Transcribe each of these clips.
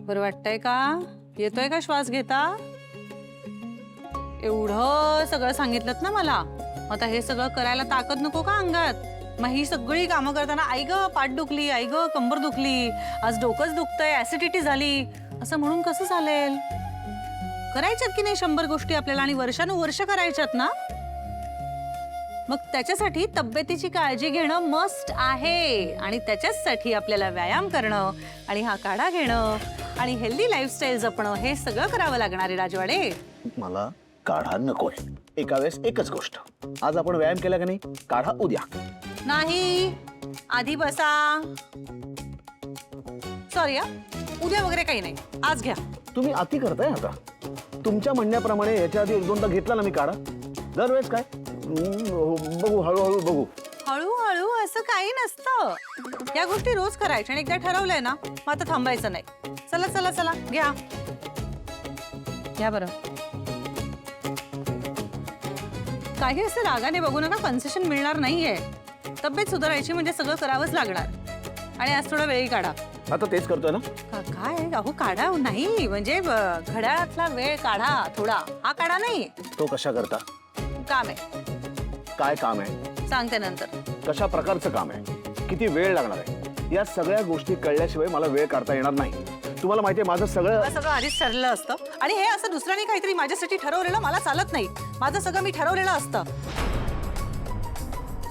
बरं वाटतंय का? येतोय का श्वास घेता? एवढं सगळं सांगितलं ना मला, आता हे सगळं करायला ताकद नको का अंगात? मग ही सगळी कामं करताना आई ग पाठ दुखली, आई ग कंबर दुखली, आज डोकंच दुखतंय, ऍसिडिटी झाली, असं म्हणून कसं चालेल? करायच्यात की नाही 100 गोष्टी आपल्याला आणि वर्षानुवर्ष करायच्यात ना? मग त्याच्यासाठी तब्येतीची काळजी घेणं मस्ट आहे आणि त्याच्यासाठी आपल्याला व्यायाम करणं आणि हा काढा घेणं आणि हेल्दी लाईफस्टाईल जपणं हे सगळं करावं लागणार आहे राजवाडे. मला काढा नकोय. एका वेळेस एकच गोष्ट. आज आपण व्यायाम केला का नाही? काढा उद्या. नाही, आधी बसा. सॉरी हा, उद्या वगैरे काही नाही, आज घ्या. तुम्ही अति करताय आता. तुमच्या म्हणण्याप्रमाणे याच्या आधी 1-2दा घेतला ना मी काढा. दरवेळेस काय बघू, हळूहळू बघू. हळूहळू असं काही नसतं. या गोष्टी रोज करायच्या आणि एकदा ठरवलंय ना मग आता थांबायचं नाही. चला चला चला घ्या घ्या बरं. काही असं रागाने बघू नका, कन्सेशन मिळणार नाहीये. तब्येत सुधारायची म्हणजे सगळं करावंच लागणार आणि आज थोडा वेळ काढा. आता तेच करतोय ना. काय अहो काढा नाही म्हणजे घड्याळातला वेळ काढा थोडा. हा काढा नाही. तो कशा करता? काम आहे. काय काम आहे? सांगते नंतर. कशा प्रकारचं काम आहे? किती वेळ लागणार आहे? या सगळ्या गोष्टी कळल्याशिवाय मला वेळ काढता येणार नाही. तुम्हाला माहितीये माझं सगळं आधीच ठरलेलं असतं आणि हे असं दुसऱ्याने काहीतरी माझ्यासाठी ठरवलेलं मला चालत नाही. माझं सगळं मी ठरवलेलं असतं.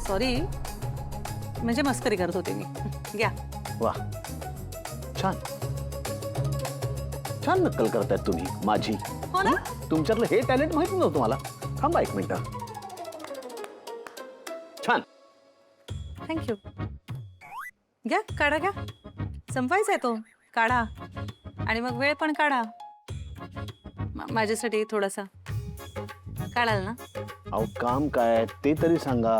सॉरी, म्हणजे मस्करी करत होते मी. घ्या. वा, छान छान नक्कल करतायत तुम्ही माझी. हो ना? तुमच्यातलं हे टॅलेंट माहिती नव्हतं मला. थांबा 1 मिनिट. छान. थँक्यू. घ्या काढा घ्या. संपायचा आहे तो काढा आणि मग वेळ पण काढा. माझ्यासाठी थोडासा काढाल ना? अहो काम काय ते तरी सांगा.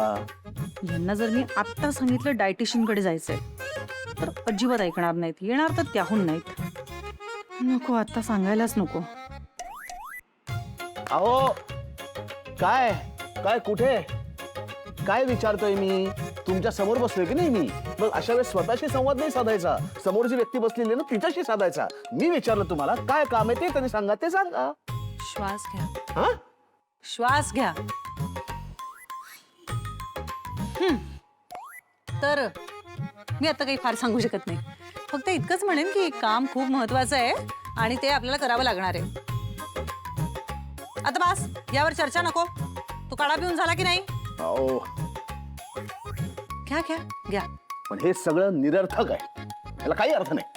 यांना जर मी आत्ता सांगितलं डायटिशियन कडे जायचंय तर अजिबात ऐकणार नाहीत. येणार तर त्याहून नाहीत. नको, आता सांगायलाच नको. अहो काय काय कुठे काय विचारतोय मी? तुमच्या समोर बसलोय की नाही मी? मग अशा वेळेस स्वतःशी संवाद नाही साधायचा. समोरची व्यक्ती बसलेली ना तिच्याशी साधायचा. मी विचारलं तुम्हाला काय काम आहे ते तरी सांगा. ते सांगा. श्वास घ्या. हा, श्वास घ्या. तर मी आता काही फार सांगू शकत नाही. फक्त इतकंच म्हणेन की काम खूप महत्वाचं आहे आणि ते आपल्याला करावं लागणार आहे. आता बस, यावर चर्चा नको. तू काढा पिऊन झाला की नाही? अहो घ्या घ्या घ्या. पण हे सगळं निरर्थक आहे. याला काही अर्थ नाही.